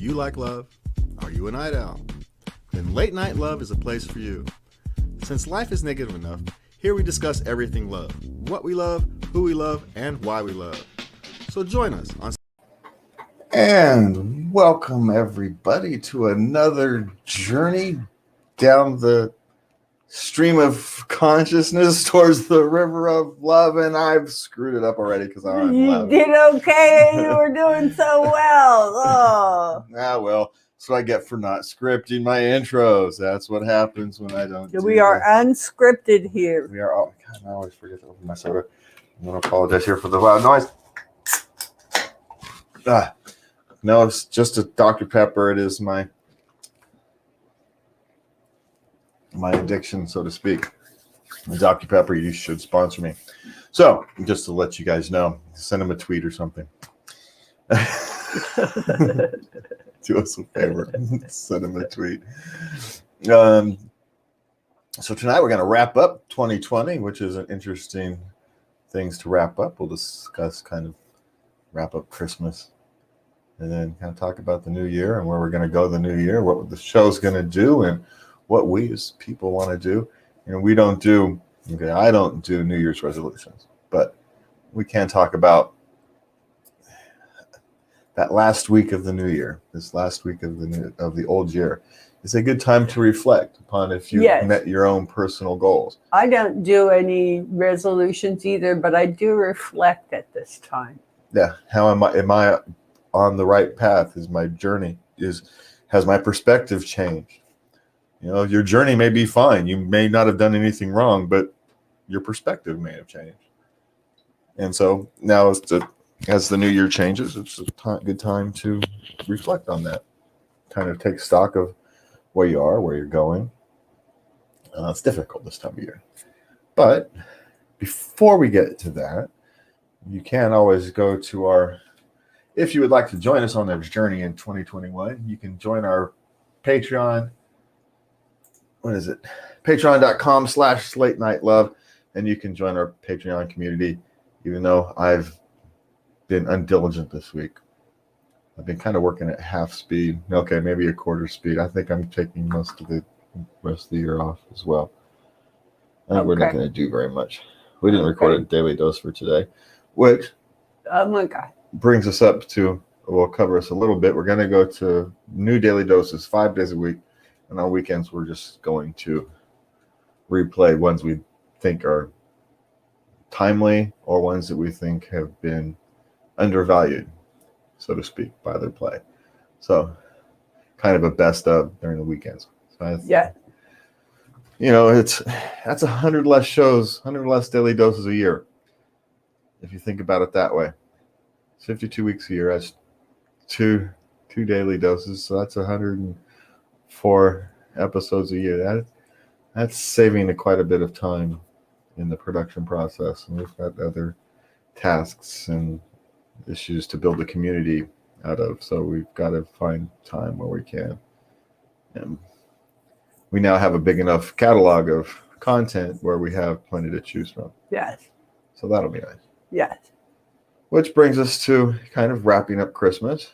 you like love? Are you a night owl? Then Late Night Love is a place for you. Since life is negative enough, here we discuss everything love. What we love, who we love, and why we love. So join us on... And welcome everybody to another journey down the stream of consciousness towards the river of love. And I've screwed it up already because I'm You did okay. You were doing so well. Oh. Well, that's what I get for not scripting my intros. That's what happens when I don't. We are unscripted here. We are all. God, I always forget to open my soda. I'm going to apologize here for the loud noise. No, it's just a Dr. Pepper. It is my addiction, so to speak. Dr. Pepper, you should sponsor me. So, just to let you guys know, send them a tweet or something. Do us a favor. Send them a tweet. So tonight we're going to wrap up 2020, which is an interesting things to wrap up. We'll discuss kind of wrap up Christmas. And then kind of talk about the new year and where we're going to go the new year, what the show's going to do, and what we as people want to do. And we don't do, I don't do New Year's resolutions, but we can talk about that last week of the new year. This last week of the old year is a good time to reflect upon if you met your own personal goals. I don't do any resolutions either, but I do reflect at this time. Yeah, how am I on the right path? Is my journey has my perspective changed? You know, your journey may be fine. You may not have done anything wrong, but your perspective may have changed. And so now as the new year changes, it's a good time to reflect on that. Kind of take stock of where you are, where you're going. It's difficult this time of year. But before we get to that, you can always go to if you would like to join us on our journey in 2021, you can join our Patreon. What is it? Patreon.com/Late Night Love. And you can join our Patreon community, even though I've been undiligent this week. I've been kind of working at half speed. Okay, maybe a quarter speed. I think I'm taking most of the rest of the year off as well. We're not going to do very much. We didn't record a daily dose for today, which oh my God, brings us up to, we'll cover us a little bit. We're going to go to new daily doses 5 days a week. And on weekends, we're just going to replay ones we think are timely or ones that we think have been undervalued, so to speak, by their play. So kind of a best of during the weekends. So you know, that's 100 less shows, 100 less daily doses a year. If you think about it that way, 52 weeks a year, that's two daily doses. So that's 104 episodes a year. That's saving quite a bit of time in the production process. And we've got other tasks and issues to build a community out of. So we've got to find time where we can. And we now have a big enough catalog of content where we have plenty to choose from. Yes. So that'll be nice. Yes. Which brings us to kind of wrapping up Christmas.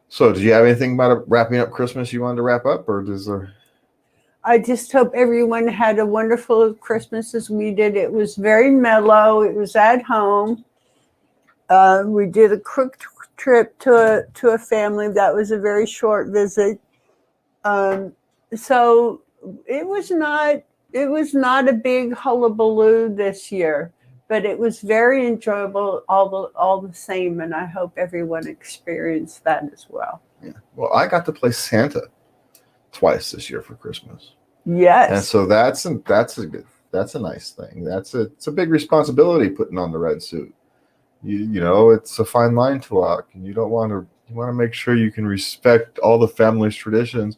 So do you have anything about wrapping up Christmas you wanted to wrap up, or does there... I just hope everyone had a wonderful Christmas as we did. It was very mellow. It was at home. We did a quick trip to a family. That was a very short visit. So it was not a big hullabaloo this year, but it was very enjoyable all the same. And I hope everyone experienced that as well. Yeah. Well, I got to play Santa twice this year for Christmas. Yes. And so that's a nice thing. It's a big responsibility putting on the red suit. You know, it's a fine line to walk, and you want to make sure you can respect all the family's traditions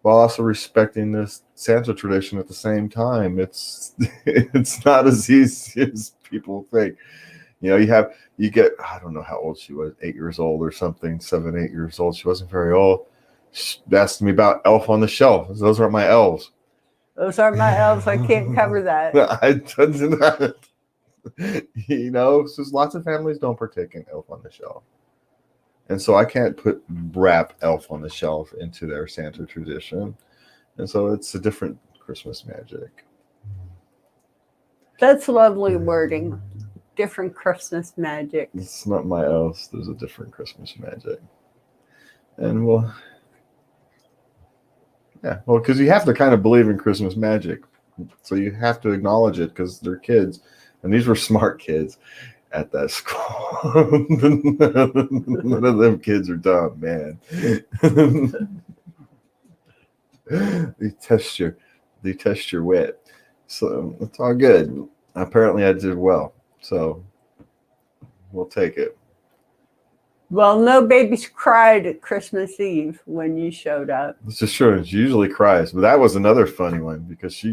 while also respecting this Santa tradition at the same time. It's not as easy as people think. You know, you get, I don't know how old she was, 8 years old or something, 7, 8 years old. She wasn't very old. She asked me about Elf on the Shelf. Those aren't my elves. Those aren't my elves. I can't cover that. I didn't You know, so lots of families don't partake in Elf on the Shelf. And so I can't wrap Elf on the Shelf into their Santa tradition. And so it's a different Christmas magic. That's lovely wording. Different Christmas magic. It's not my elves. There's a different Christmas magic. And well, because you have to kind of believe in Christmas magic. So you have to acknowledge it because they're kids. And these were smart kids at that school. None of them kids are dumb, man. They test your wit. So it's all good. Apparently I did well. So we'll take it. Well, no babies cried at Christmas Eve when you showed up. This is true. She usually cries, but that was another funny one because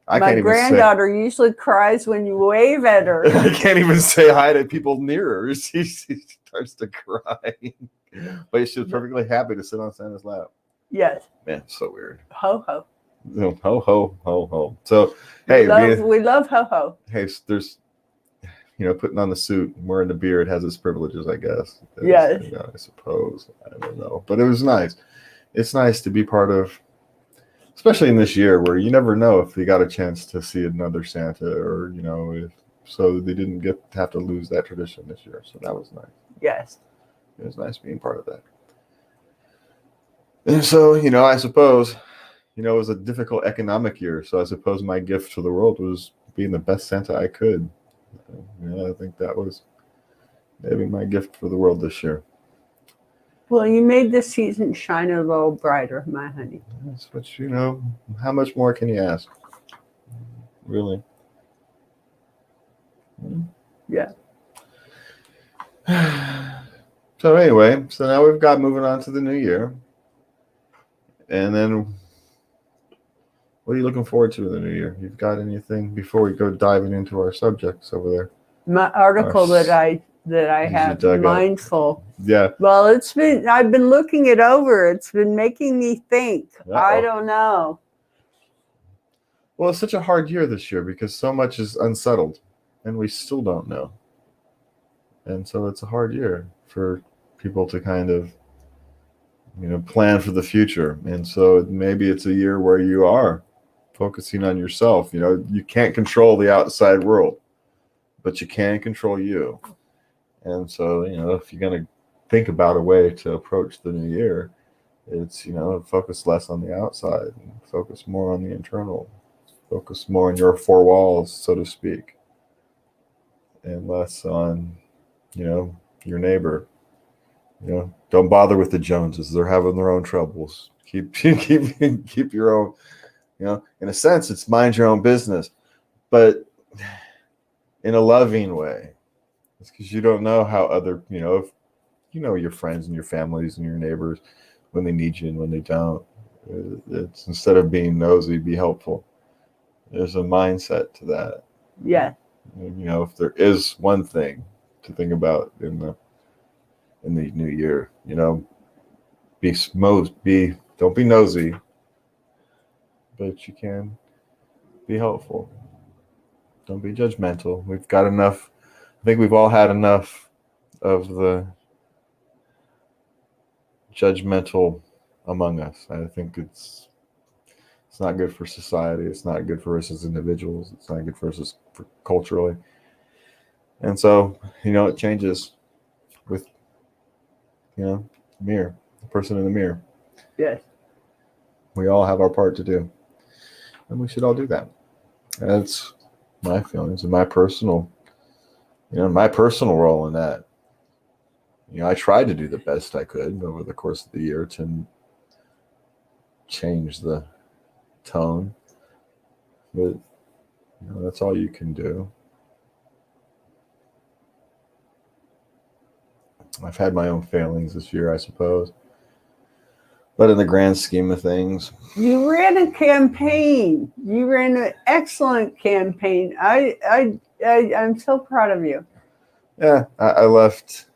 my granddaughter usually cries when you wave at her. I can't even say hi to people near her. She starts to cry. But she was perfectly happy to sit on Santa's lap. Yes. Man, so weird. Ho ho. Ho ho ho ho. So hey, we love ho ho. Hey, there's putting on the suit and wearing the beard has its privileges, I guess. Yes. I suppose. I don't know. But it was nice. It's nice to be part of, especially in this year where you never know if you got a chance to see another Santa or, so they didn't have to lose that tradition this year. So that was nice. Yes. It was nice being part of that. And so, I suppose, it was a difficult economic year. So I suppose my gift to the world was being the best Santa I could. I think that was maybe my gift for the world this year. Well, you made this season shine a little brighter, my honey. That's what how much more can you ask? Really? Yeah. So anyway, now we've got moving on to the new year. And then what are you looking forward to in the new year? You've got anything before we go diving into our subjects over there? My article that I have, mindful. Yeah. Well, I've been looking it over. It's been making me think. Uh-oh. I don't know. Well, it's such a hard year this year because so much is unsettled and we still don't know. And so it's a hard year for people to kind of, plan for the future. And so maybe it's a year where you are focusing on yourself. You can't control the outside world, but you can control you. And so, if you're going to think about a way to approach the new year, it's, focus less on the outside and focus more on the internal, focus more on your four walls, so to speak, and less on, your neighbor. Don't bother with the Joneses. They're having their own troubles. Keep your own, in a sense, it's mind your own business, but in a loving way. It's because you don't know how other, if your friends and your families and your neighbors, when they need you and when they don't. It's instead of being nosy, be helpful. There's a mindset to that. Yeah. If there is one thing to think about in the new year, don't be nosy, but you can be helpful. Don't be judgmental. We've got enough. I think we've all had enough of the judgmental among us. I think it's not good for society. It's not good for us as individuals. It's not good for us culturally. And so, it changes with, the mirror, the person in the mirror. Yes. We all have our part to do. And we should all do that. That's my feelings and my personal role in that. I tried to do the best I could over the course of the year to change the tone. But, that's all you can do. I've had my own failings this year, I suppose. But in the grand scheme of things. You ran a campaign. You ran an excellent campaign. I'm so proud of you. Yeah, I left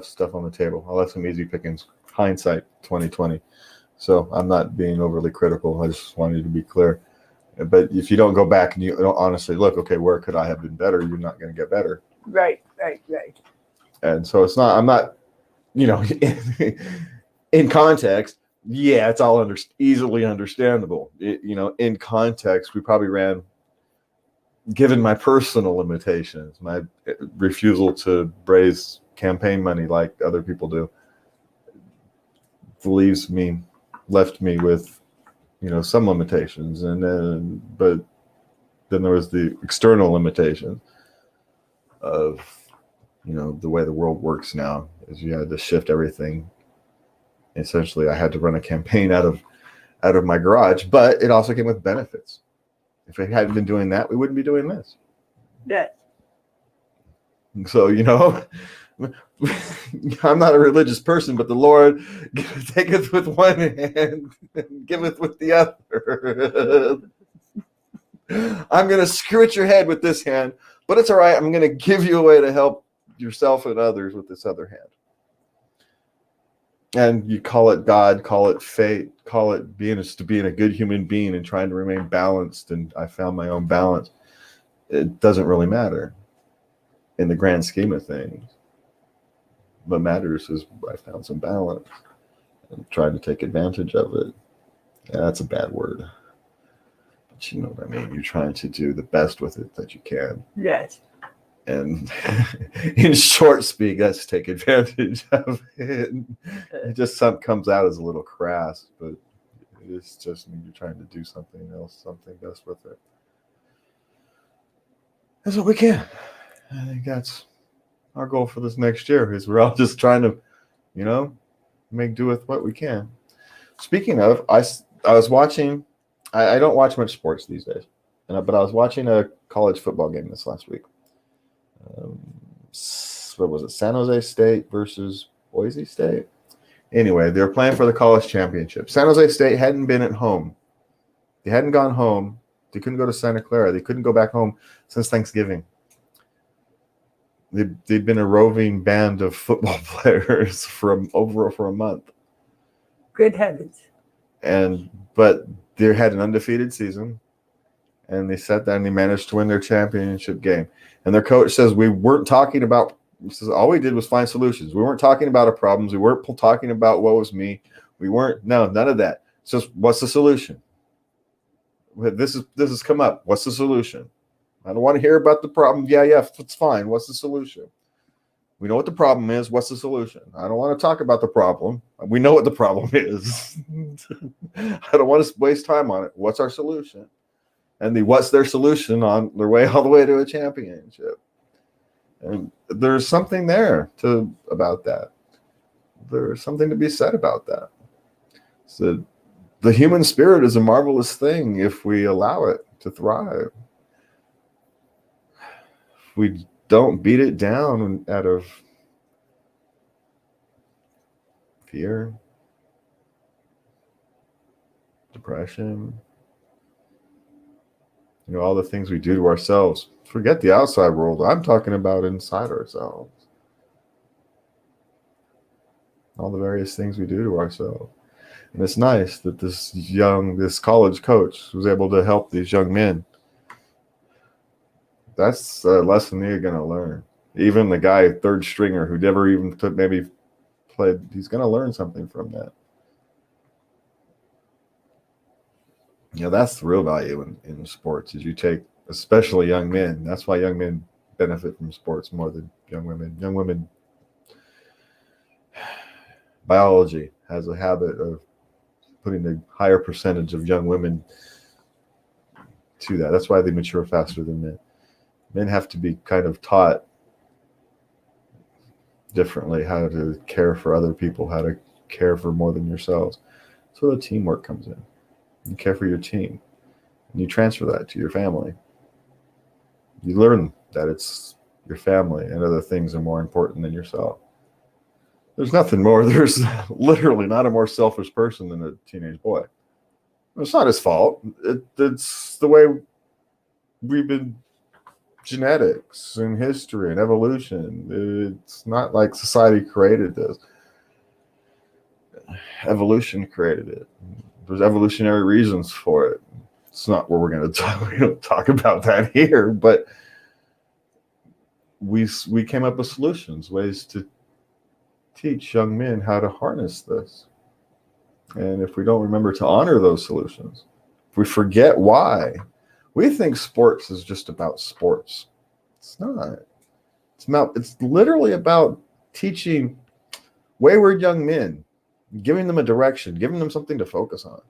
stuff on the table. I left some easy pickings. Hindsight 2020. So I'm not being overly critical. I just wanted to be clear. But if you don't go back and you don't honestly look, okay, where could I have been better? You're not going to get better. Right. And so I'm not, in context, yeah, it's all easily understandable. In context, we probably ran, given my personal limitations, my refusal to raise campaign money like other people do, left me with, some limitations. But then there was the external limitation of, the way the world works now is you had to shift everything. Essentially, I had to run a campaign out of my garage, but it also came with benefits. If I hadn't been doing that, we wouldn't be doing this. Yeah. So, I'm not a religious person, but the Lord taketh with one hand and giveth with the other. I'm going to screw at your head with this hand, but it's all right. I'm going to give you a way to help yourself and others with this other hand. And you call it God, call it fate, call it being a good human being and trying to remain balanced. And I found my own balance. It doesn't really matter in the grand scheme of things. What matters is I found some balance and tried to take advantage of it. Yeah, that's a bad word. But you know what I mean? You're trying to do the best with it that you can. Yes. And in short speak, that's take advantage of it. It just comes out as a little crass, but it's just when you're trying to do something else, something best with it. That's what we can. I think that's our goal for this next year, is we're all just trying to, make do with what we can. Speaking of, I was watching, I don't watch much sports these days, but I was watching a college football game this last week. What was it? San Jose State versus Boise State. Anyway, they were playing for the college championship. San Jose State hadn't been at home. They hadn't gone home. They couldn't go to Santa Clara. They couldn't go back home since Thanksgiving. They'd been a roving band of football players for a month. Good heavens. But they had an undefeated season, and they sat down and they managed to win their championship game. And their coach says, all we did was find solutions. We weren't talking about our problems. We weren't talking about what was me. None of that. It's just, what's the solution? This has come up. What's the solution? I don't want to hear about the problem. Yeah, it's fine. What's the solution? We know what the problem is. What's the solution? I don't want to talk about the problem. We know what the problem is. I don't want to waste time on it. What's our solution? And what's their solution on their way all the way to a championship? And there's something there about that. There's something to be said about that. So the human spirit is a marvelous thing if we allow it to thrive. If we don't beat it down out of fear, depression, all the things we do to ourselves. Forget the outside world. I'm talking about inside ourselves. All the various things we do to ourselves. And it's nice that this college coach was able to help these young men. That's a lesson they're going to learn. Even the guy, third stringer, who never even played, he's going to learn something from that. That's the real value in sports, is you take, especially young men. That's why young men benefit from sports more than young women. Young women, biology has a habit of putting a higher percentage of young women to that. That's why they mature faster than men. Men have to be kind of taught differently how to care for other people, how to care for more than yourselves. So the teamwork comes in. You care for your team, and you transfer that to your family. You learn that it's your family and other things are more important than yourself. There's literally not a more selfish person than a teenage boy. It's not his fault. It's the way we've been, genetics and history and evolution. It's not like society created this. Evolution created it. There's evolutionary reasons for it. It's not where we're going to talk about that here, but we came up with solutions, ways to teach young men how to harness this. And if we don't remember to honor those solutions, if we forget why, we think sports is just about sports. It's not. It's literally about teaching wayward young men, giving them a direction, giving them something to focus on.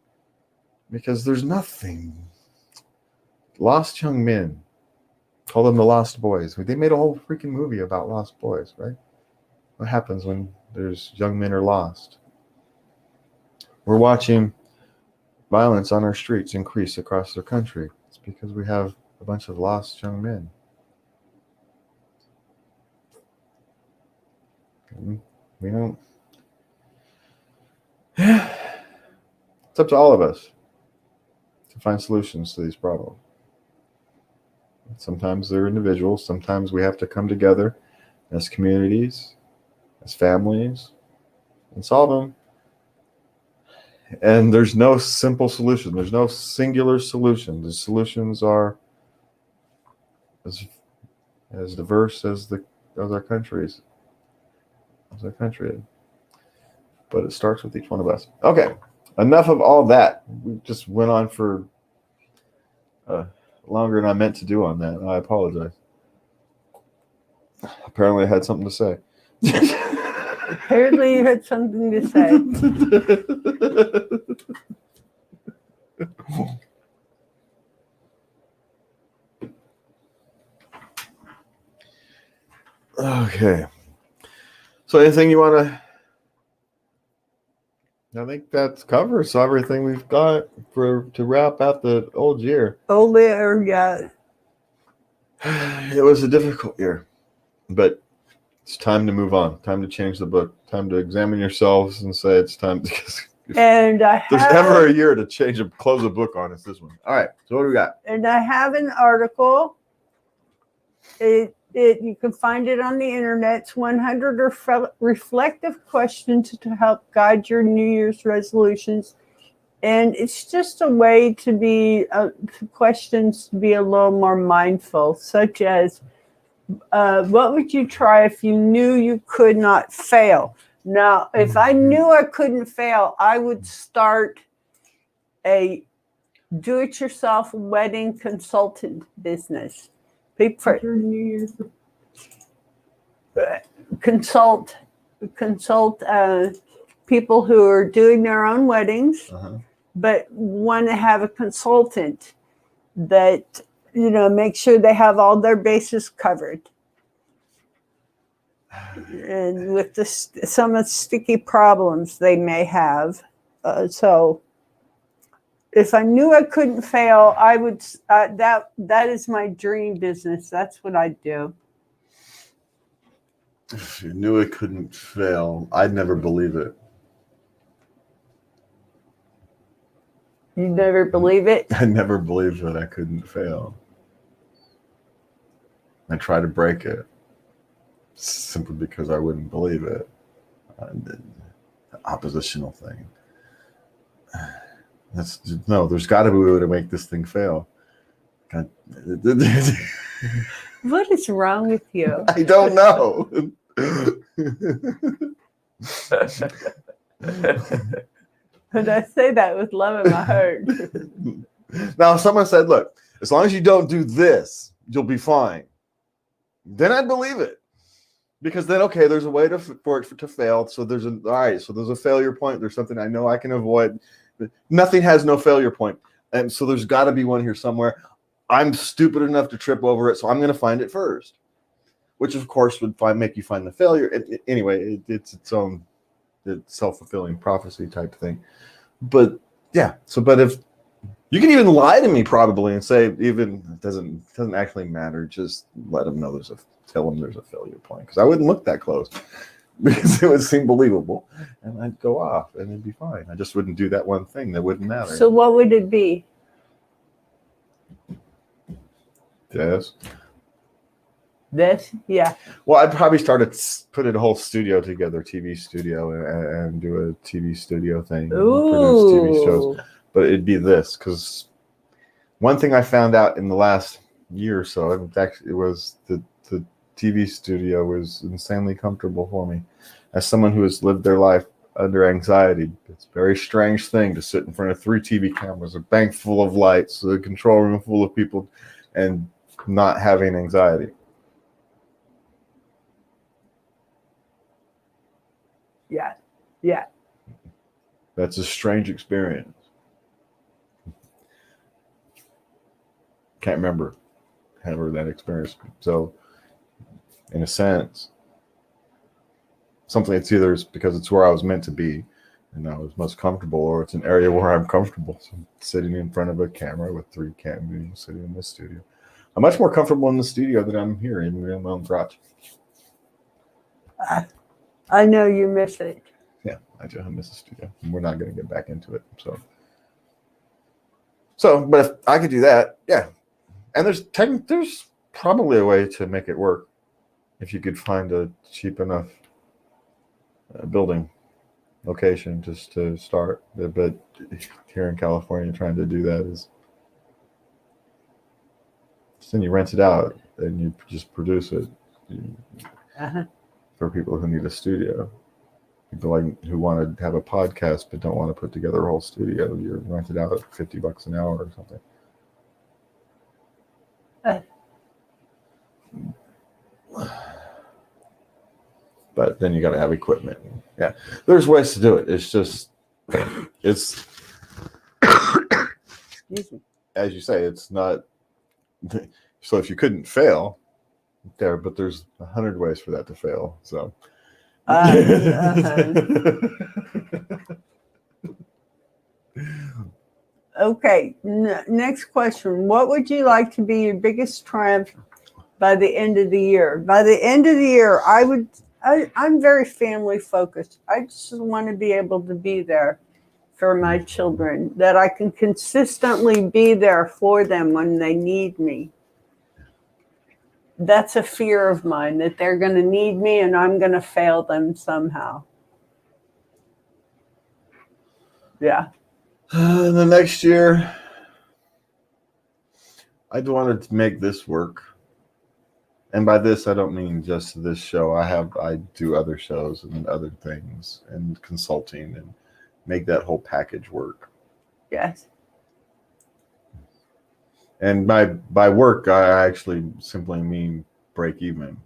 Because there's nothing. Lost young men, call them the Lost Boys. They made a whole freaking movie about lost boys, right? What happens when there's young men are lost? We're watching violence on our streets increase across the country. It's because we have a bunch of lost young men. We don't. It's up to all of us to find solutions to these problems. Sometimes they're individuals. Sometimes we have to come together as communities, as families, and solve them. And there's no simple solution. There's no singular solution. The solutions are as diverse as our countries. As our country is. But it starts with each one of us. Okay, enough of all that. We just went on for longer than I meant to do on that. I apologize. Apparently I had something to say. Apparently you had something to say. Okay. So anything you want to... I think that covers everything we've got to wrap out the old year. Old year, yeah. It was a difficult year, but it's time to move on. Time to change the book. Time to examine yourselves and say it's time to... And there's ever a year to close a book on, it's this one. All right, so what do we got? And I have an article. You can find it on the internet. It's 100 reflective questions to help guide your New Year's resolutions. And it's just a way to be, questions to be a little more mindful, such as, what would you try if you knew you could not fail? Now, if I knew I couldn't fail, I would start a do-it-yourself wedding consultant business. Consult people who are doing their own weddings, but want to have a consultant that, make sure they have all their bases covered. And with some of the sticky problems they may have. So if I knew I couldn't fail, I would, that is my dream business. That's what I'd do. If you knew it couldn't fail, I'd never believe it. You never believe it? I never believed that I couldn't fail. I try to break it simply because I wouldn't believe it. The oppositional thing. There's got to be a way to make this thing fail. God. What is wrong with you? I don't know. And I say that with love in my heart. Now, if someone said, look, as long as you don't do this, you'll be fine. Then I'd believe it. Because then, okay, there's a way for it to fail. So there's a failure point. There's something I know I can avoid. Nothing has no failure point. And so there's got to be one here somewhere. I'm stupid enough to trip over it, so I'm going to find it first. Which, of course, would make you find the failure. Anyway, it's its own self-fulfilling prophecy type thing. But, yeah. But if you can even lie to me probably and say it doesn't actually matter. Just let them know tell them there's a failure point. Because I wouldn't look that close. Because it would seem believable. And I'd go off and it'd be fine. I just wouldn't do that one thing that wouldn't matter. So what would it be? Yes. This? Yeah. Well, I'd probably put a whole studio together, TV studio, and do a TV studio thing. Ooh. Produce TV shows. But it'd be this, because one thing I found out in the last year or so, in fact, it was the TV studio was insanely comfortable for me. As someone who has lived their life under anxiety, it's a very strange thing to sit in front of 3 TV cameras, a bank full of lights, a control room full of people, and not having anxiety. Yeah. Yeah. That's a strange experience. Can't remember ever that experience. So, in a sense, something, it's either because it's where I was meant to be and I was most comfortable, or it's an area where I'm comfortable. So sitting in front of a camera with 3 cameras, sitting in the studio. I'm much more comfortable in the studio than I'm here in my own garage. I know you miss it. Yeah, I do. I miss the studio. And we're not going to get back into it. So, but if I could do that, yeah. And there's probably a way to make it work if you could find a cheap enough building location just to start. But here in California, trying to do that is, then you rent it out and you just produce it for people who need a studio. People like who want to have a podcast but don't want to put together a whole studio. You rent it out at $50 an hour or something. But then you got to have equipment. Yeah, there's ways to do it. It's just, it's, Excuse me. as you say, it's not. So if you couldn't fail, but there's 100 ways for that to fail. So. Okay. Next question. What would you like to be your biggest triumph by the end of the year? By the end of the year, I'm very family focused. I just want to be able to be there for my children, that I can consistently be there for them when they need me. That's a fear of mine, that they're going to need me and I'm going to fail them somehow. Yeah. In the next year, I'd wanted to make this work. And by this, I don't mean just this show. I do other shows and other things and consulting and make that whole package work. Yes. And by work, I actually simply mean break even,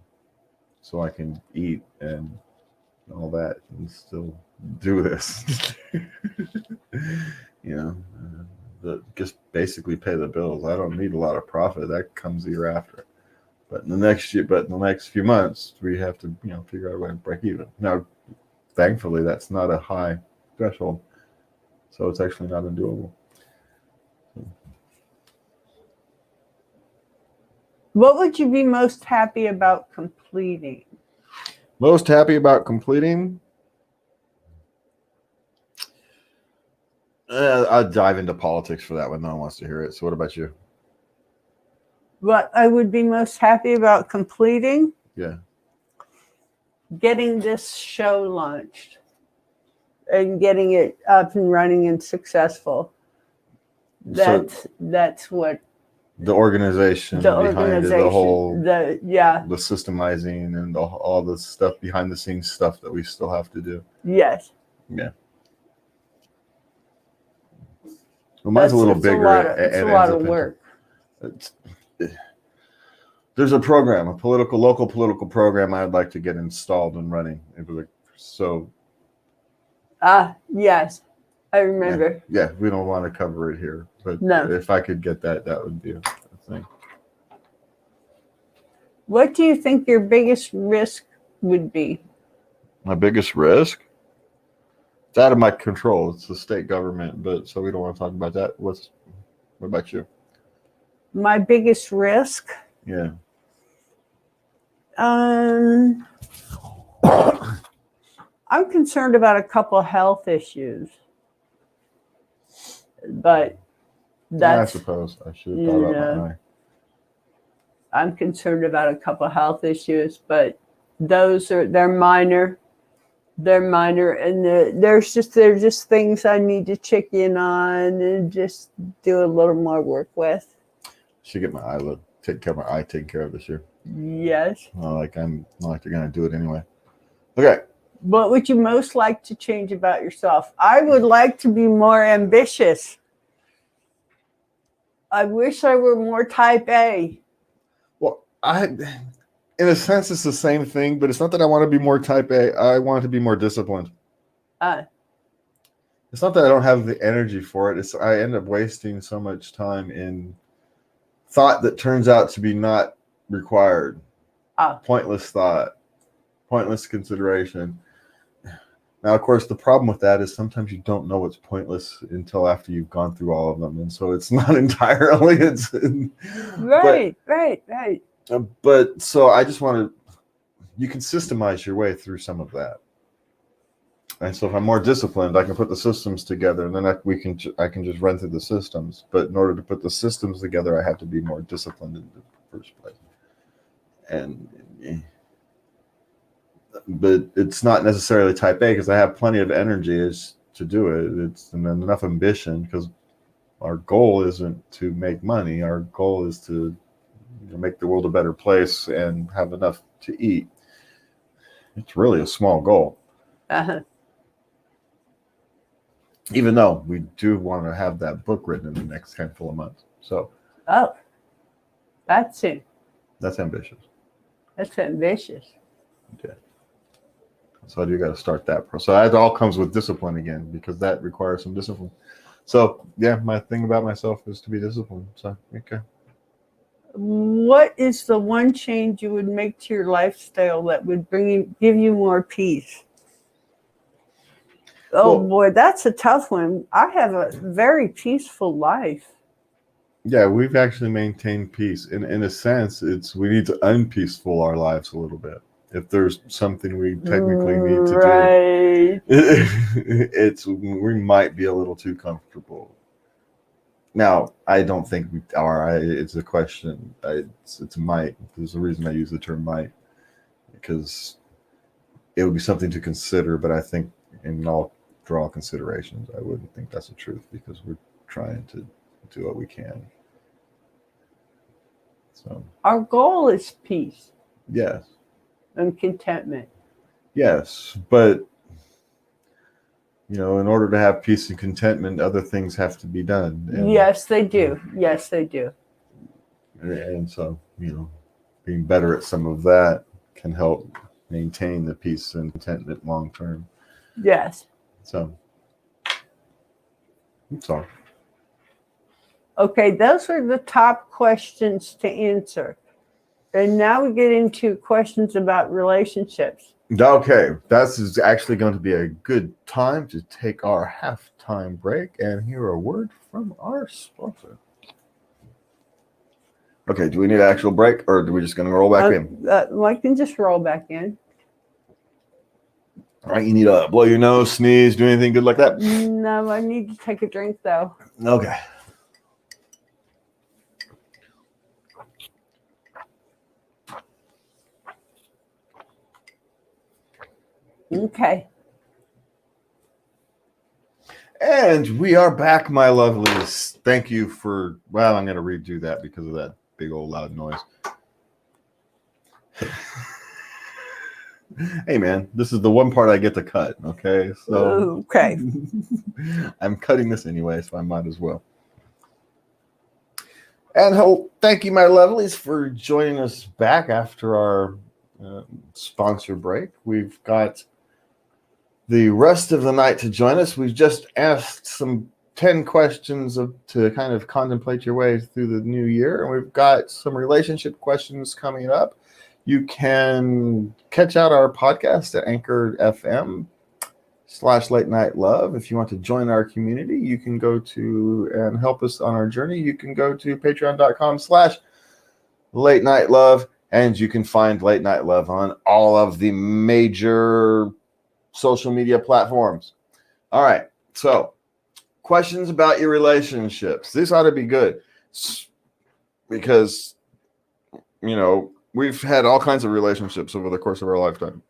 so I can eat and all that and still do this. Just basically pay the bills. I don't need a lot of profit. That comes the year after. But in the next few months, we have to figure out a way to break even. Now, thankfully, that's not a high threshold, so it's actually not undoable. What would you be most happy about completing? Most happy about completing? I'll dive into politics for that one. No one wants to hear it. So what about you? What I would be most happy about completing? Yeah. Getting this show launched and getting it up and running and successful. That's what the organization behind it, the whole the systemizing and all the stuff behind the scenes stuff that we still have to do. Yes. Yeah. Well, mine's a little bigger. It's a lot of work. There's a local political program I'd like to get installed and running. Yes, I remember. Yeah, we don't want to cover it here, but if I could get that would be a thing. What do you think your biggest risk would be? My biggest risk? It's out of my control. It's the state government, so we don't want to talk about that. What about you? My biggest risk? Yeah. I'm concerned about a couple of health issues, but I suppose I should have thought about my eye. I'm concerned about a couple of health issues, but they're minor. They're minor, and they're just things I need to check in on and just do a little more work with. Should get my eye taken care of this year. Yes. I'm not like they're gonna do it anyway. Okay. What would you most like to change about yourself? I would like to be more ambitious. I wish I were more type A. Well, in a sense, it's the same thing, but it's not that I want to be more type A. I want to be more disciplined. It's not that I don't have the energy for it. It's I end up wasting so much time in thought that turns out to be not required. Pointless thought, pointless consideration. Now, of course, the problem with that is sometimes you don't know what's pointless until after you've gone through all of them, and so it's not entirely. Right. But so I just want to. You can systemize your way through some of that. And so if I'm more disciplined, I can put the systems together, and then I can just run through the systems. But in order to put the systems together, I have to be more disciplined in the first place. But it's not necessarily type A because I have plenty of energy to do it. It's enough ambition because our goal isn't to make money. Our goal is to make the world a better place and have enough to eat. It's really a small goal. Even though we do want to have that book written in the next handful of months. So. Oh, that's it. That's ambitious. That's ambitious. Yeah. So I do got to start that process. So that all comes with discipline again, because that requires some discipline. So yeah, my thing about myself is to be disciplined. So okay. What is the one change you would make to your lifestyle that would give you more peace? Oh, well, boy, that's a tough one. I have a very peaceful life. Yeah, we've actually maintained peace. In a sense, we need to unpeaceful our lives a little bit. If there's something we technically need to do, we might be a little too comfortable. Now, I don't think we are. It's a question. It's a might. There's a reason I use the term might, because it would be something to consider. But I think for all considerations, I wouldn't think that's the truth, because we're trying to do what we can. So our goal is peace. Yes. And contentment. Yes, but in order to have peace and contentment, other things have to be done. Yes, they do. Yes, they do. And so, being better at some of that can help maintain the peace and contentment long term. Yes. So, that's all. Okay, those are the top questions to answer. And now we get into questions about relationships. Okay, is actually going to be a good time to take our halftime break and hear a word from our sponsor. Okay, do we need an actual break, or are we just going to roll back in? I can just roll back in. All right, you need to blow your nose, sneeze, do anything good like that? No, I need to take a drink, though. Okay. Okay. And we are back, my lovelies. Thank you for, I'm going to redo that because of that big old loud noise. Hey, man, this is the one part I get to cut, okay? So okay. I'm cutting this anyway, so I might as well. And thank you, my lovelies, for joining us back after our sponsor break. We've got the rest of the night to join us. We've just asked some 10 questions to kind of contemplate your way through the new year. And we've got some relationship questions coming up. You can catch out our podcast at Anchor.fm/Late Night Love. If you want to join our community, you can go to and help us on our journey. You can go to patreon.com/Late Night Love, and you can find Late Night Love on all of the major social media platforms. All right. So, questions about your relationships. This ought to be good because, we've had all kinds of relationships over the course of our lifetime.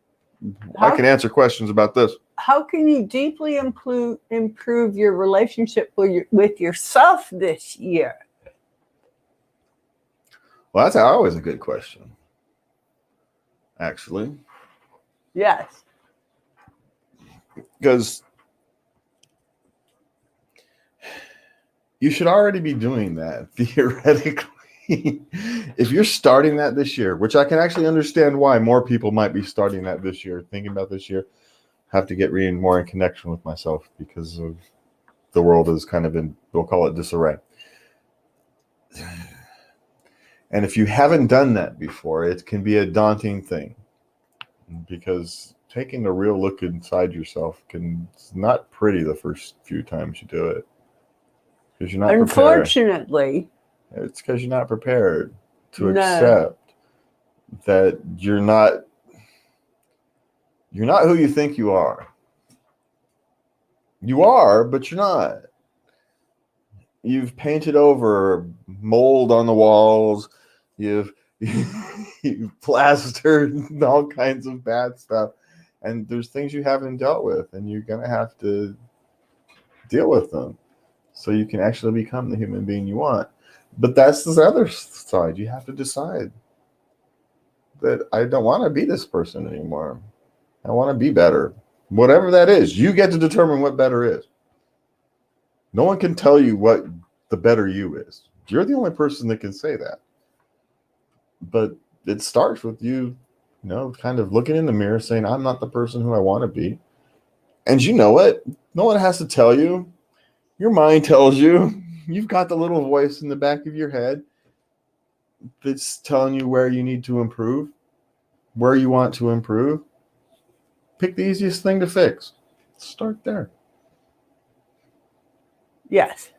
I can answer questions about this. How can you deeply improve your relationship with yourself this year? Well, that's always a good question. actually, Yes. because you should already be doing that theoretically. If you're starting that this year, which I can actually understand why more people might be starting that this year, thinking about this year, have to get more in connection with myself because of the world is kind of in, we'll call it disarray. And if you haven't done that before, it can be a daunting thing because taking a real look inside yourself it's not pretty the first few times you do it. Because you're not Unfortunately. prepared. It's because you're not prepared to accept that you're not who you think you are. You are, but you're not. You've painted over mold on the walls. You've plastered all kinds of bad stuff. And there's things you haven't dealt with, and you're going to have to deal with them so you can actually become the human being you want. But that's the other side. You have to decide that I don't want to be this person anymore. I want to be better. Whatever that is, you get to determine what better is. No one can tell you what the better you is. You're the only person that can say that. But it starts with you, kind of looking in the mirror saying, I'm not the person who I want to be. And you know it. No one has to tell you. Your mind tells you. You've got the little voice in the back of your head that's telling you where you need to improve, where you want to improve. Pick the easiest thing to fix. Start there. Yes.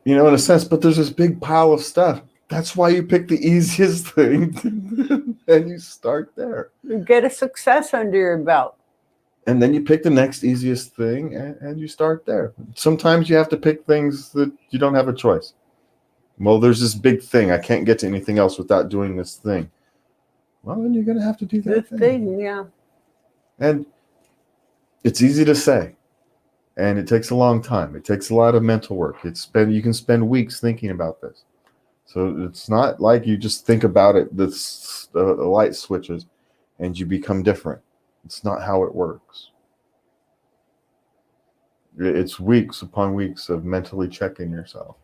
In a sense, but there's this big pile of stuff. That's why you pick the easiest thing and you start there. You get a success under your belt. And then you pick the next easiest thing and you start there. Sometimes you have to pick things that you don't have a choice. Well, there's this big thing. I can't get to anything else without doing this thing. Well, then you're going to have to do that thing. Yeah. And it's easy to say. And it takes a long time. It takes a lot of mental work. You can spend weeks thinking about this. So it's not like you just think about it, the light switches, and you become different. It's not how it works. It's weeks upon weeks of mentally checking yourself,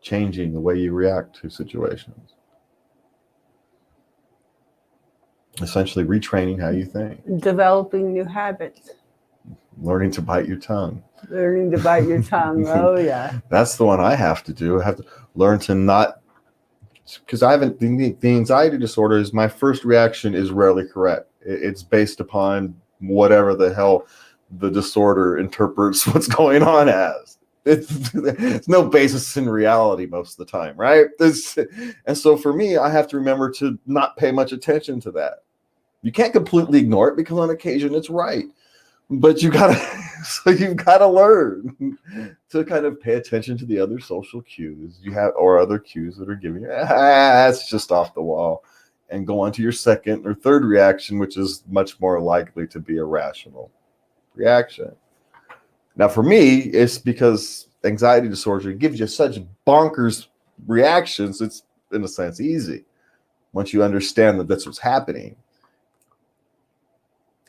changing the way you react to situations. Essentially retraining how you think. Developing new habits. Learning to bite your tongue. Learning to bite your tongue. Oh, yeah. That's the one I have to do. I have to learn to not, because the anxiety disorder is my first reaction is rarely correct. It's based upon whatever the hell the disorder interprets what's going on as. It's no basis in reality most of the time, right? And so for me, I have to remember to not pay much attention to that. You can't completely ignore it because on occasion it's right. But you've got to learn to kind of pay attention to the other social cues you have or other cues that are giving you, that's just off the wall, and go on to your second or third reaction, which is much more likely to be a rational reaction. Now, for me, it's because anxiety disorder gives you such bonkers reactions. It's, in a sense, easy once you understand that that's what's happening.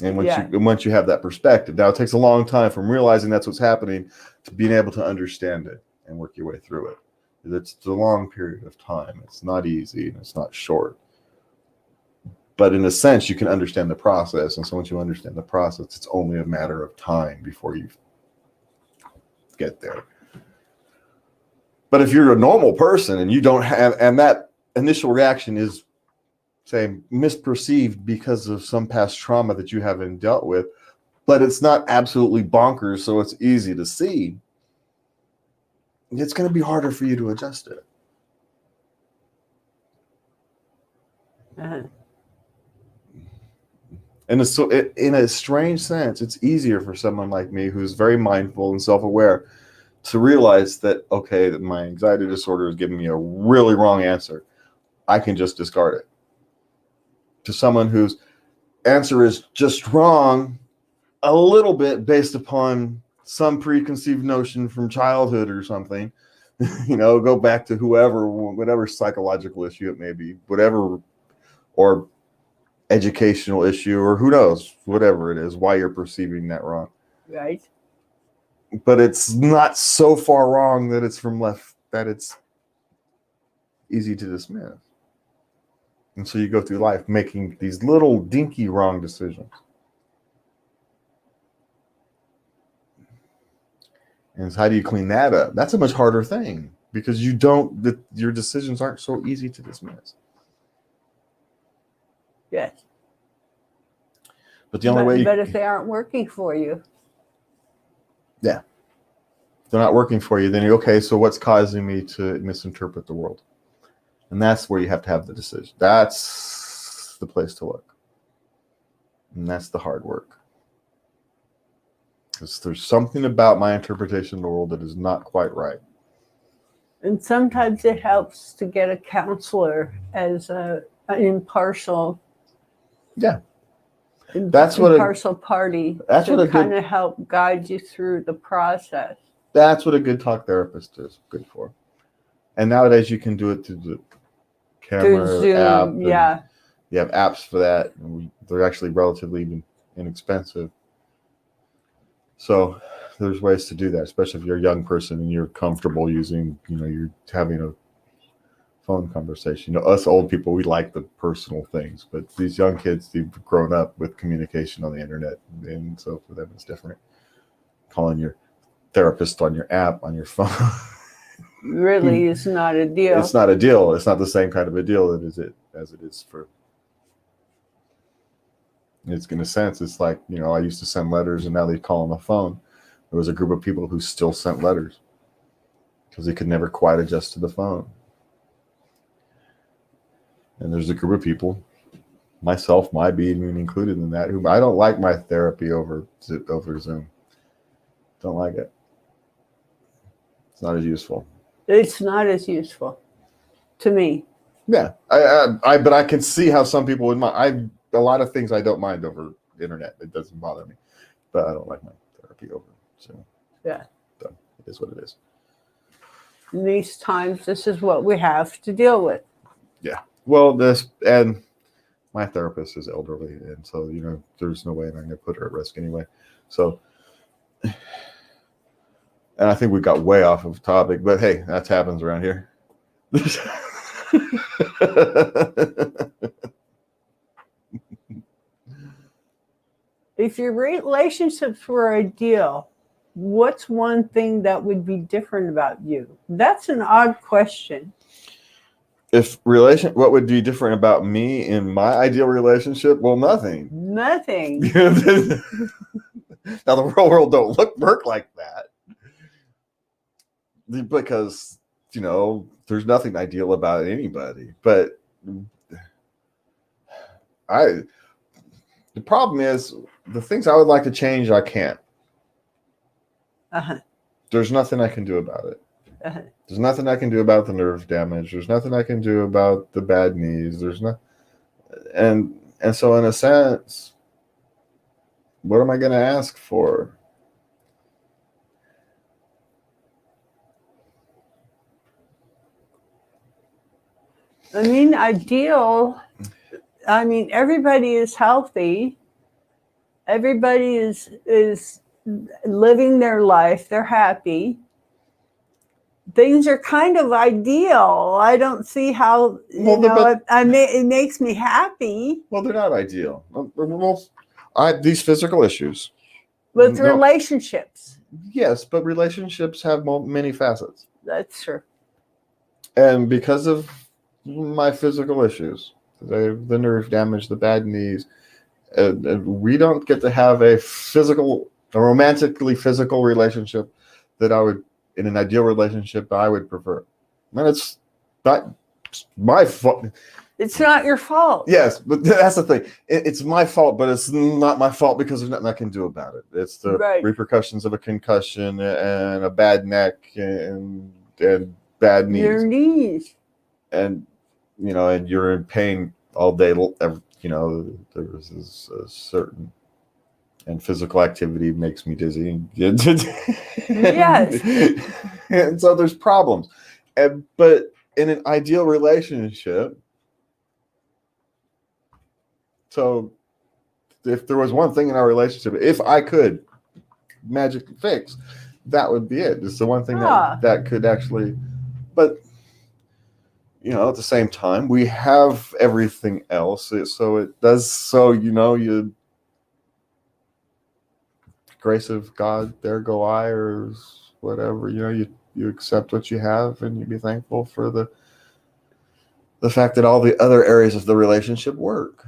And once you have that perspective, now it takes a long time from realizing that's what's happening to being able to understand it and work your way through it. It's a long period of time. It's not easy and it's not short. But in a sense, you can understand the process. And so once you understand the process, it's only a matter of time before you get there. But if you're a normal person and you don't have, and that initial reaction is, say, misperceived because of some past trauma that you haven't dealt with, but it's not absolutely bonkers, so it's easy to see, it's going to be harder for you to adjust it. Uh-huh. And so in a strange sense, it's easier for someone like me who's very mindful and self-aware to realize that, okay, that my anxiety disorder is giving me a really wrong answer. I can just discard it. To someone whose answer is just wrong a little bit based upon some preconceived notion from childhood or something, Go back to whatever psychological issue it may be, whatever, or educational issue, or who knows, whatever it is, why you're perceiving that wrong. Right. But it's not so far wrong that it's easy to dismiss. And so you go through life making these little dinky wrong decisions. And how do you clean that up? That's a much harder thing because your decisions aren't so easy to dismiss. Yes. But the only way but if they aren't working for you. Yeah. If they're not working for you, then okay, so what's causing me to misinterpret the world? And that's where you have to have the decision. That's the place to look. And that's the hard work. Because there's something about my interpretation of the world that is not quite right. And sometimes it helps to get a counselor as an impartial. Yeah. That's what impartial party. That's what kind of help guide you through the process. That's what a good talk therapist is good for. And nowadays you can do it through the camera through Zoom, app. Yeah. You have apps for that. And they're actually relatively inexpensive. So there's ways to do that, especially if you're a young person and you're comfortable using, you're having a phone conversation. Us old people, we like the personal things, but these young kids, they've grown up with communication on the internet. And so for them, it's different. Calling your therapist on your app, on your phone. Really is not a deal. It's not a deal. It's not the same kind of a deal as it is for. It's in a sense, it's like, I used to send letters and now they call on the phone. There was a group of people who still sent letters because they could never quite adjust to the phone. And there's a group of people, myself, my being included in that, who I don't like my therapy over Zoom. Don't like it. It's not as useful. It's not as useful to me. Yeah, but I can see how some people would mind. A lot of things I don't mind over the internet. It doesn't bother me, but I don't like my therapy over Zoom. Yeah, so it is what it is. In these times, this is what we have to deal with. Yeah. Well, and my therapist is elderly, and so there's no way I'm going to put her at risk anyway. So, and I think we got way off of topic, but hey, that happens around here. If your relationships were ideal, what's one thing that would be different about you? That's an odd question. What would be different about me in my ideal relationship? Well, nothing. Nothing. Now the real world don't work like that. Because, there's nothing ideal about anybody. But the problem is the things I would like to change, I can't. Uh-huh. There's nothing I can do about it. Uh-huh. There's nothing I can do about the nerve damage. There's nothing I can do about the bad knees. And so in a sense, what am I going to ask for? Ideal. Everybody is healthy. Everybody is living their life. They're happy. Things are kind of ideal. I don't see how, it makes me happy. Well, they're not ideal. These physical issues. With relationships. Yes, but relationships have many facets. That's true. And because of my physical issues, the nerve damage, the bad knees, we don't get to have a romantically physical relationship that I would, in an ideal relationship, I would prefer. And it's not my fault. It's not your fault. Yes, but that's the thing. It's my fault, but it's not my fault because there's nothing I can do about it. It's the repercussions of a concussion and a bad neck and bad knees. Your knees. And, and you're in pain all day. There was a certain and physical activity makes me dizzy. Yes. And so there's problems. But in an ideal relationship, so if there was one thing in our relationship, if I could magically fix, that would be it. It's the one thing that could actually, but at the same time, we have everything else. So it does, you grace of God, there go I, or whatever, you accept what you have and you be thankful for the fact that all the other areas of the relationship work.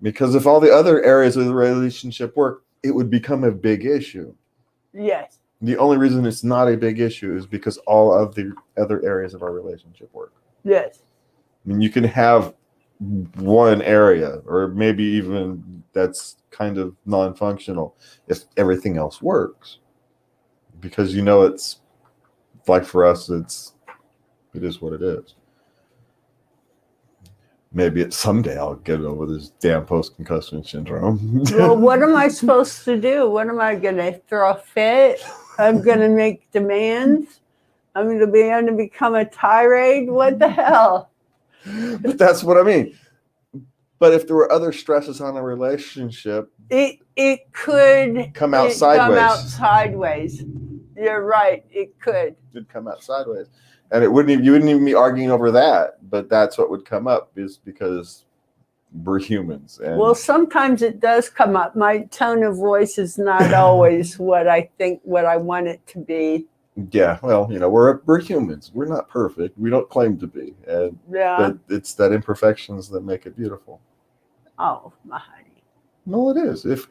Because if all the other areas of the relationship work, it would become a big issue. Yes. The only reason it's not a big issue is because all of the other areas of our relationship work. Yes. I mean, you can have one area, or maybe even that's kind of non-functional, if everything else works. Because it's like for us, it is what it is. Maybe someday I'll get over this damn post-concussion syndrome. Well, what am I supposed to do? What am I going to throw a fit? I'm going to make demands. I'm going to become a tirade. What the hell? But that's what I mean. But if there were other stresses on a relationship, it could come out sideways. You're right. It could. It'd come out sideways. And you wouldn't even be arguing over that, but that's what would come up, is because we're humans. And well, sometimes it does come up. My tone of voice is not always what I want it to be. Yeah, well, we're humans. We're not perfect. We don't claim to be. But it's that imperfections that make it beautiful. Oh, my honey. No, it is. If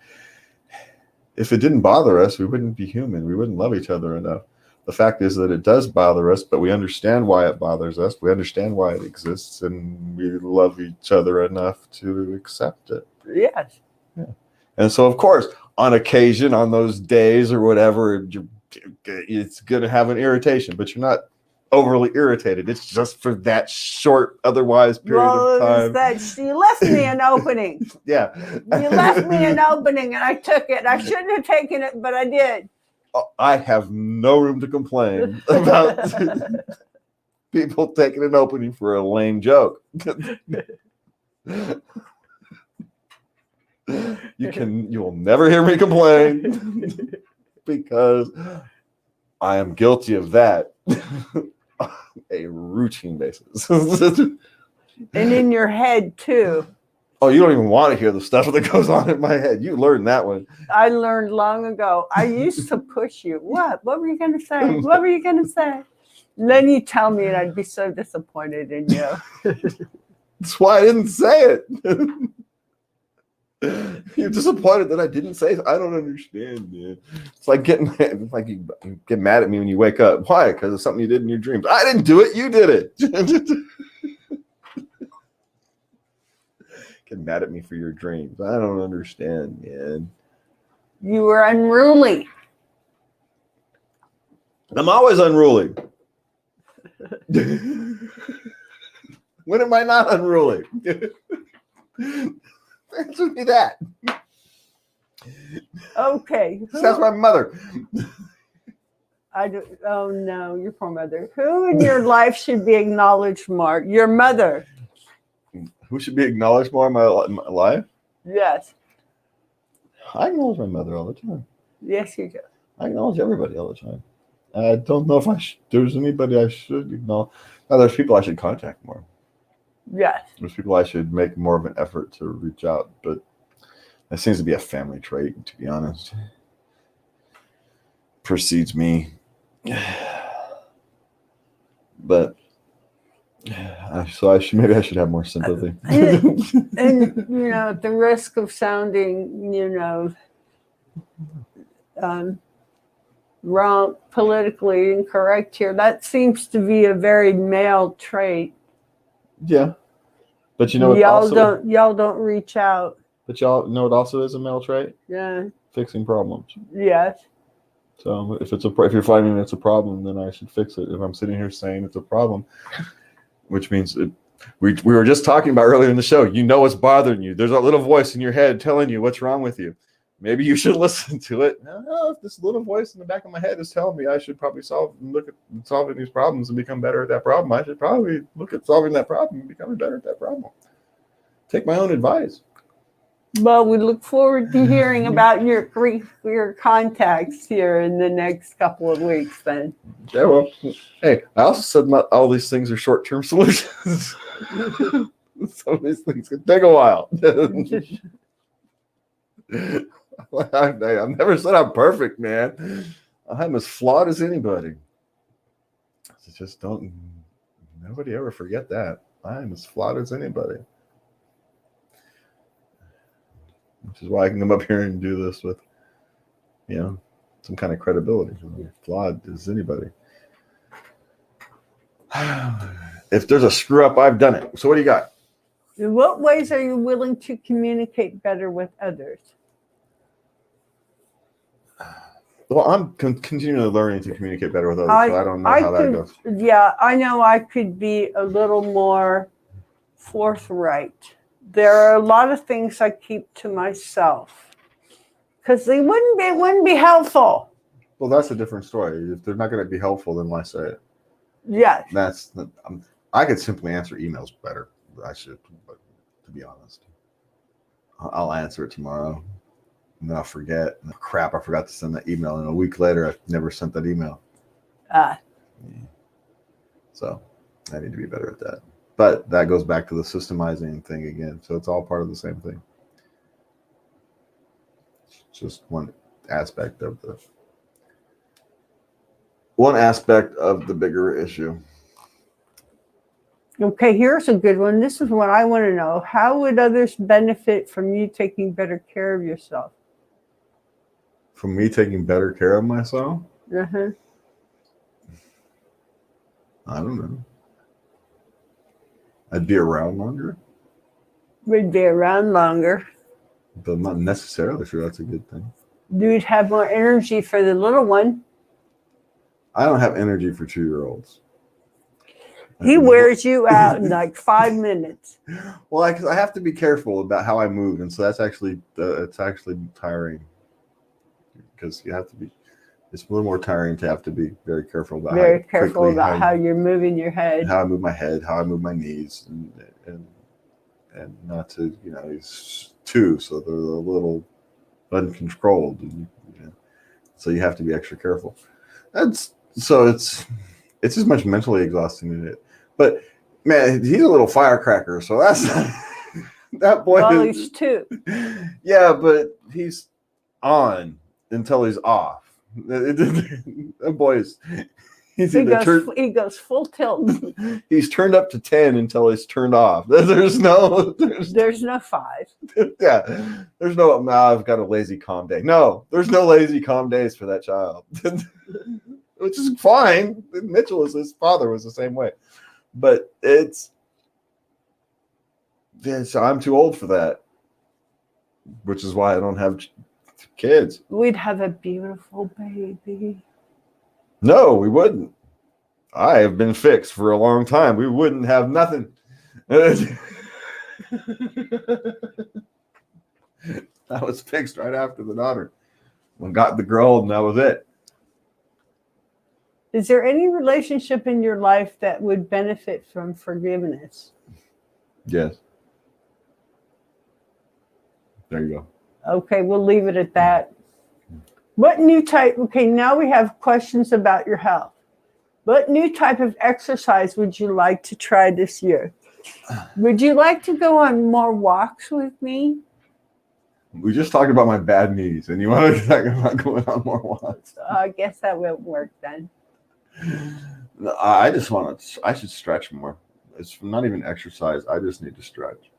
it didn't bother us, we wouldn't be human. We wouldn't love each other enough. The fact is that it does bother us, but we understand why it bothers us. We understand why it exists, and we love each other enough to accept it. Yes. Yeah. And so, of course, on occasion, on those days or whatever, it's going to have an irritation, but you're not overly irritated. It's just for that short, otherwise period of time. You left me an opening. Yeah. You left me an opening, and I took it. I shouldn't have taken it, but I did. I have no room to complain about people taking an opening for a lame joke. You will never hear me complain because I am guilty of that on a routine basis. And in your head too. Oh, you don't even want to hear the stuff that goes on in my head. You learned that one. I learned long ago. I used to push you. What? What were you going to say? What were you going to say? And then you tell me, and I'd be so disappointed in you. That's why I didn't say it. You're disappointed that I didn't say it. I don't understand, man. It's like you get mad at me when you wake up. Why? Because of something you did in your dreams. I didn't do it. You did it. Get mad at me for your dreams. I don't understand, man. You were unruly. I'm always unruly. When am I not unruly? Answer me that. Okay. That's my mother. Oh no, your poor mother. Who in your life should be acknowledged more? Your mother. Who should be acknowledged more in my life? Yes. I acknowledge my mother all the time. Yes, you do. I acknowledge everybody all the time. I don't know if there's anybody I should acknowledge. Now, there's people I should contact more. Yes. There's people I should make more of an effort to reach out, but that seems to be a family trait, to be honest. Precedes me. But so maybe I should have more sympathy. And at the risk of sounding, wrong, politically incorrect here, that seems to be a very male trait. Yeah, but y'all don't reach out. But y'all know it also is a male trait. Yeah, fixing problems. Yes. So if you're finding it's a problem, then I should fix it. If I'm sitting here saying it's a problem, which means we were just talking about earlier in the show, what's bothering you. There's a little voice in your head telling you what's wrong with you. Maybe you should listen to it. If this little voice in the back of my head is telling me I should probably look at solving these problems and become better at that problem, I should probably look at solving that problem and becoming better at that problem. Take my own advice. Well, we look forward to hearing about your contacts here in the next couple of weeks then. Yeah, well, hey, I also said not all these things are short-term solutions. Some of these things can take a while. I've never said I'm perfect, man. I'm as flawed as anybody. Just nobody ever forget that. I'm as flawed as anybody. Which is why I can come up here and do this with, some kind of credibility. I'm flawed as anybody. If there's a screw up, I've done it. So what do you got? In what ways are you willing to communicate better with others? Well, I'm continually learning to communicate better with others, so I don't know how that goes. Yeah, I know I could be a little more forthright. There are a lot of things I keep to myself because it wouldn't be helpful. Well, that's a different story. If they're not going to be helpful, then why say it? Yeah. I could simply answer emails better. I should, but to be honest, I'll answer it tomorrow. And then I'll forget. Crap, I forgot to send that email. And a week later, I've never sent that email. So I need to be better at that. But that goes back to the systemizing thing again. So it's all part of the same thing. It's just one aspect of the bigger issue. Okay, here's a good one. This is what I want to know. How would others benefit from you taking better care of yourself? From me taking better care of myself? Uh-huh. I don't know. I'd be around longer. We'd be around longer. But I'm not necessarily sure that's a good thing. You'd have more energy for the little one. I don't have energy for 2-year-olds. He wears you out in like 5 minutes. Well, I have to be careful about how I move, and so that's actually it's actually tiring because you have to be. It's a little more tiring to have to be very careful about how you're moving your head, how I move my head, how I move my knees, and not to he's 2, so they're a little uncontrolled, and so you have to be extra careful. It's as much mentally exhausting as it. But man, he's a little firecracker, so that's that boy. Well, he's 2. Yeah, but he's on until he's off. That boy is. He goes full tilt. He's turned up to 10 until he's turned off. There's no 5. Yeah, there's no. I've got a lazy calm day. No, there's no lazy calm days for that child, which is fine. Mitchell, his father, was the same way, but I'm too old for that, which is why I don't have kids. We'd have a beautiful baby. No, we wouldn't. I have been fixed for a long time. We wouldn't have nothing. I was fixed right after the daughter. We got the girl, and that was it. Is there any relationship in your life that would benefit from forgiveness? Yes. There you go. Okay, we'll leave it at that. What new type? Okay, now we have questions about your health. What new type of exercise would you like to try this year? Would you like to go on more walks with me? We just talked about my bad knees, and you want to talk about going on more walks. I guess that won't work then. I should stretch more. It's not even exercise. I just need to stretch.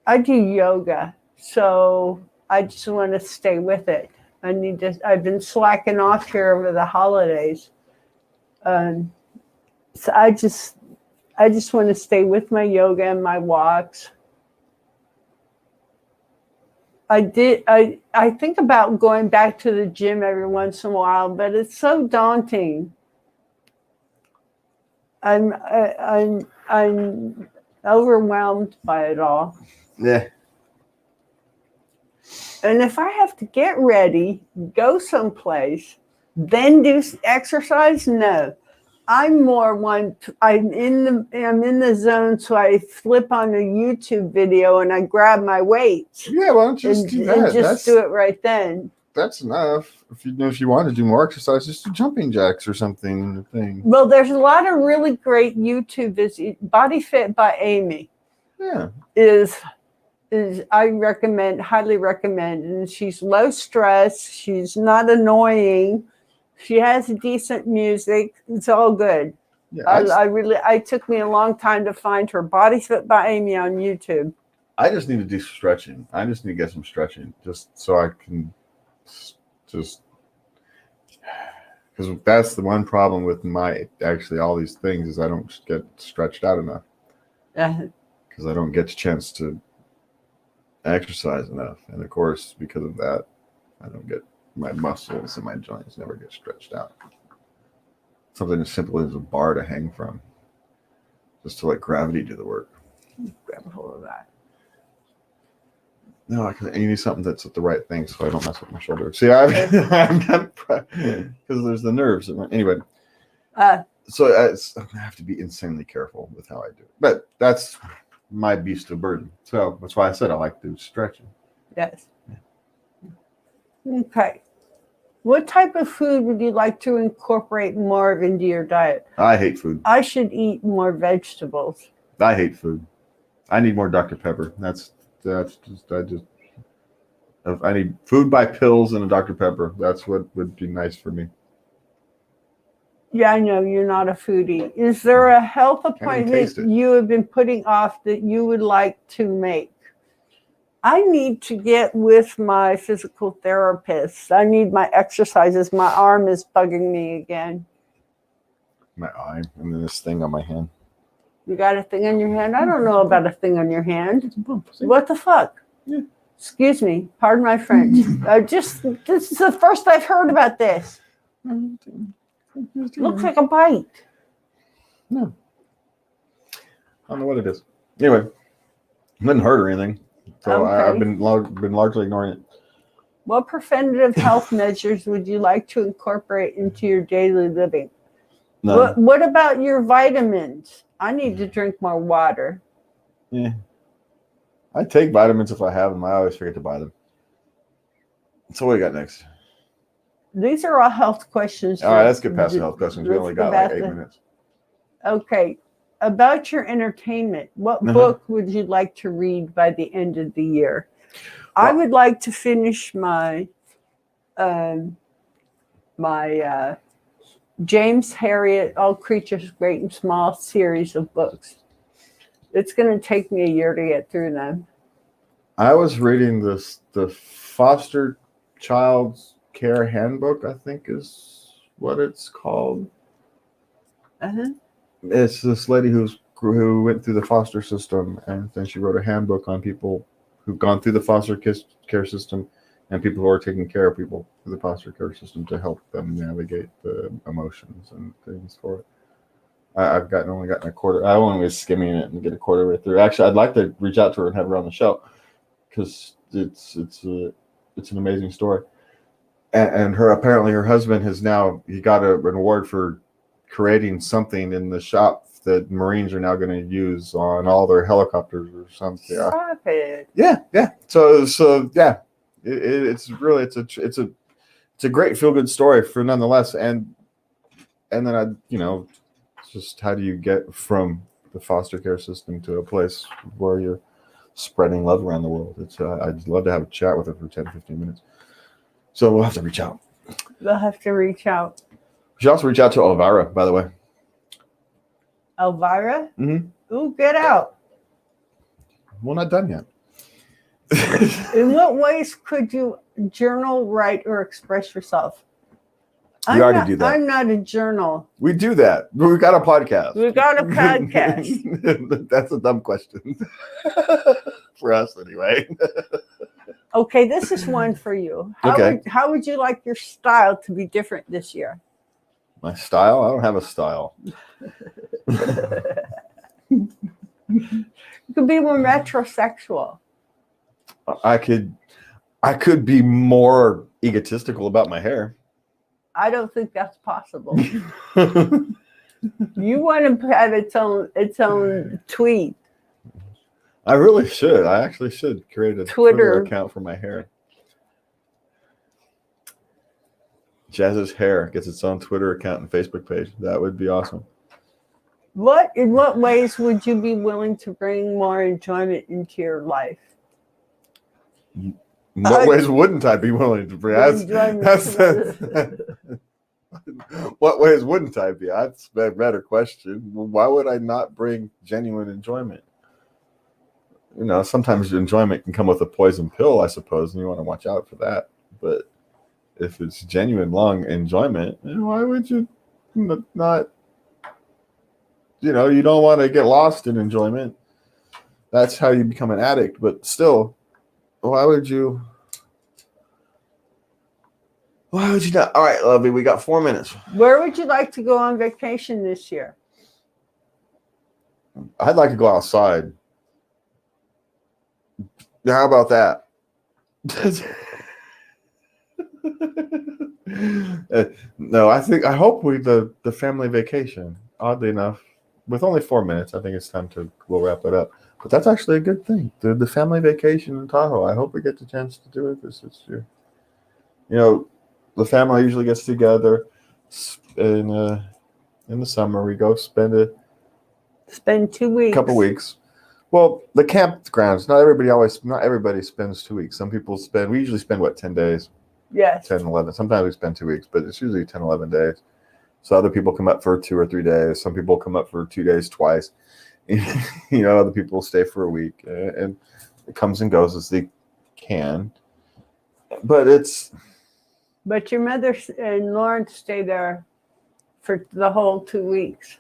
I do yoga, so I just want to stay with it. I've been slacking off here over the holidays. So I just want to stay with my yoga and my walks. I think about going back to the gym every once in a while, but it's so daunting. I'm overwhelmed by it all. Yeah. And if I have to get ready, go someplace, then do exercise, no. I'm more one. I'm in the zone, so I flip on a YouTube video and I grab my weights. Yeah, why don't you just do that? And just do it right then. That's enough. If you want to do more exercise, just do jumping jacks or something. Well, there's a lot of really great YouTube videos. Body Fit by Amy. Yeah. Is I highly recommend, and she's low stress. She's not annoying. She has decent music. It's all good. Yeah, it took me a long time to find her. Body Fit by Amy on YouTube. I just need to do stretching. I just need to get some stretching just so I can because that's the one problem with all these things is I don't get stretched out enough. Because I don't get a chance to exercise enough. And of course, because of that, I don't get my muscles and my joints never get stretched out. Something as simple as a bar to hang from, just to let gravity do the work. Grab a hold of that. No, you need something that's at the right thing so I don't mess with my shoulder. See, because there's the nerves. Anyway, so I have to be insanely careful with how I do it. But that's my beast of burden. So that's why I said I like to do stretching. Yes. Yeah. Okay. What type of food would you like to incorporate more of into your diet? I hate food. I should eat more vegetables. I hate food. I need more Dr. Pepper. I need food by pills and a Dr. Pepper. That's what would be nice for me. Yeah, I know you're not a foodie. Is there a health appointment you have been putting off that you would like to make? I need to get with my physical therapist. I need my exercises. My arm is bugging me again. My eye, and then this thing on my hand. You got a thing on your hand? I don't know about a thing on your hand. It's a bump. What the fuck? Yeah. Excuse me. Pardon my French. This is the first I've heard about this. Looks like a bite. No. I don't know what it is. Anyway, it didn't hurt or anything. So okay. I've been largely ignoring it. What preventative health measures would you like to incorporate into your daily living? None. What about your vitamins? I need to drink more water. Yeah. I take vitamins if I have them. I always forget to buy them. So what do you got next? These are all health questions. All right, let's get past the health questions. We only got like 8 minutes. Okay. About your entertainment, what book would you like to read by the end of the year? Well, I would like to finish my James Herriot, All Creatures Great and Small series of books. It's going to take me a year to get through them. I was reading the Foster Child's Care Handbook, I think is what it's called. It's this lady who went through the foster system, and then she wrote a handbook on people who've gone through the foster care system and people who are taking care of people through the foster care system to help them navigate the emotions and things for it. I've only gotten a quarter. I only was skimming it and get a quarter way through. Actually, I'd like to reach out to her and have her on the show because it's an amazing story. And apparently her husband he got an award for creating something in the shop that Marines are now going to use on all their helicopters or something. Stop it. Yeah. So yeah, it's a great feel good story for nonetheless. And then just how do you get from the foster care system to a place where you're spreading love around the world? I'd love to have a chat with her for 10-15 minutes. So we'll have to reach out. We'll have to reach out. We should also reach out to Elvira, by the way. Elvira? Mm-hmm. Ooh, get out. Well, not done yet. In what ways could you journal, write, or express yourself? We already do that. I'm not a journal. We do that. We've got a podcast. That's a dumb question. For us, anyway. Okay, this is one for you. How would you like your style to be different this year? My style? I don't have a style. You could be more metrosexual. I could. I could be more egotistical about my hair. I don't think that's possible. You want to have its own tweet. I really should. I actually should create a Twitter account for my hair. Jazz's hair gets its own Twitter account and Facebook page. That would be awesome. In what ways would you be willing to bring more enjoyment into your life? In what ways wouldn't I be willing to bring? That's what ways wouldn't I be? That's a better question. Why would I not bring genuine enjoyment? You know, sometimes enjoyment can come with a poison pill, I suppose, and you want to watch out for that. But if it's genuine, long enjoyment, why would you not? You know, you don't want to get lost in enjoyment. That's how you become an addict. But still, why would you? Why would you not? All right, Lovey, we got 4 minutes. Where would you like to go on vacation this year? I'd like to go outside. How about that? No, I hope the family vacation, oddly enough, with only 4 minutes, I think it's time we'll wrap it up. But that's actually a good thing. The family vacation in Tahoe, I hope we get the chance to do it this year. You know, the family usually gets together in the summer. We go spend 2 weeks. A couple weeks. Well, the campgrounds, not everybody spends 2 weeks. Some people we usually spend 10 days? Yes. 10, 11. Sometimes we spend 2 weeks, but it's usually 10, 11 days. So other people come up for 2 or 3 days. Some people come up for 2 days twice. You know, other people stay for a week, and it comes and goes as they can. But your mother and Lauren stay there for the whole 2 weeks.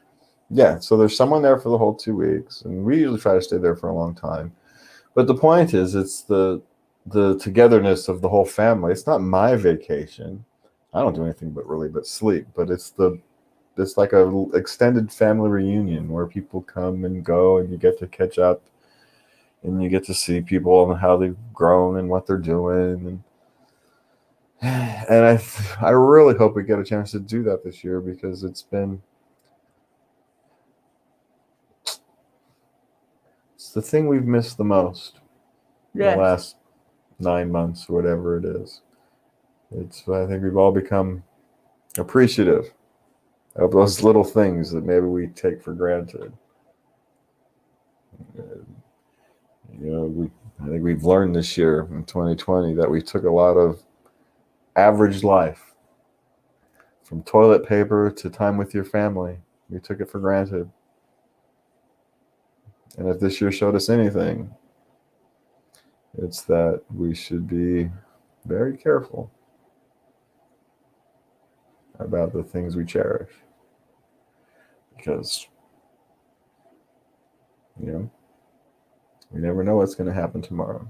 Yeah, so there's someone there for the whole 2 weeks, and we usually try to stay there for a long time. But the point is, it's the togetherness of the whole family. It's not my vacation. I don't do anything but sleep. But it's like a extended family reunion where people come and go, and you get to catch up, and you get to see people and how they've grown and what they're doing. And I really hope we get a chance to do that this year, because it's the thing we've missed the most in the last 9 months, or whatever it is. I think we've all become appreciative of those little things that maybe we take for granted. You know, I think we've learned this year in 2020 that we took a lot of average life, from toilet paper to time with your family. We took it for granted. And if this year showed us anything, it's that we should be very careful about the things we cherish. Because, you know, we never know what's going to happen tomorrow.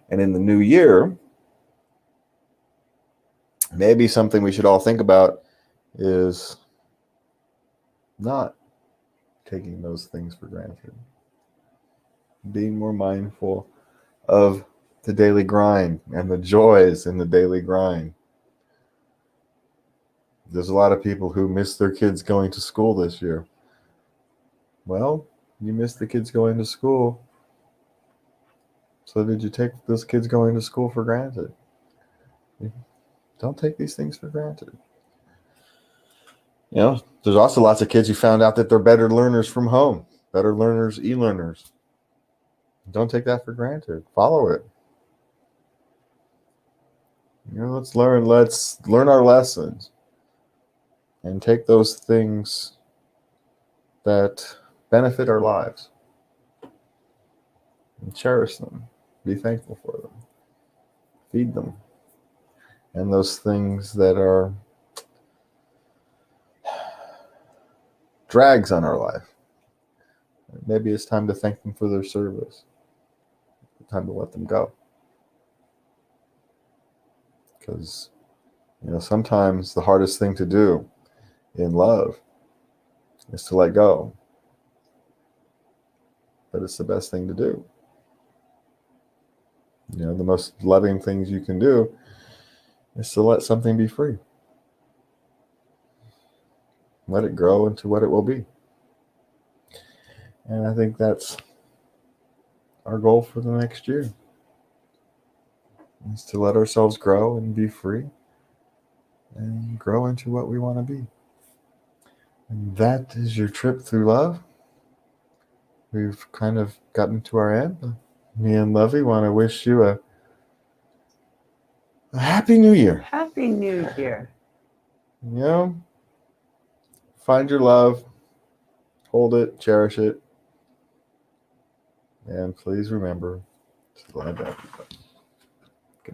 And in the new year, maybe something we should all think about is not taking those things for granted. Being more mindful of the daily grind and the joys in the daily grind. There's a lot of people who miss their kids going to school this year. Well, you missed the kids going to school. So did you take those kids going to school for granted? Don't take these things for granted. You know, there's also lots of kids who found out that they're better learners from home, better learners, e-learners. Don't take that for granted. Follow it. You know, let's learn our lessons and take those things that benefit our lives and cherish them. Be thankful for them. Feed them. And those things that are drags on our life, maybe it's time to thank them for their service. Time to let them go. Because, you know, sometimes the hardest thing to do in love is to let go. But it's the best thing to do. You know, the most loving things you can do is to let something be free. Let it grow into what it will be. And I think that's our goal for the next year, is to let ourselves grow and be free and grow into what we want to be. And that is your trip through love. We've kind of gotten to our end. Me and Lovey want to wish you a Happy New Year. Happy New Year. You know, find your love, hold it, cherish it, and please remember to love everybody.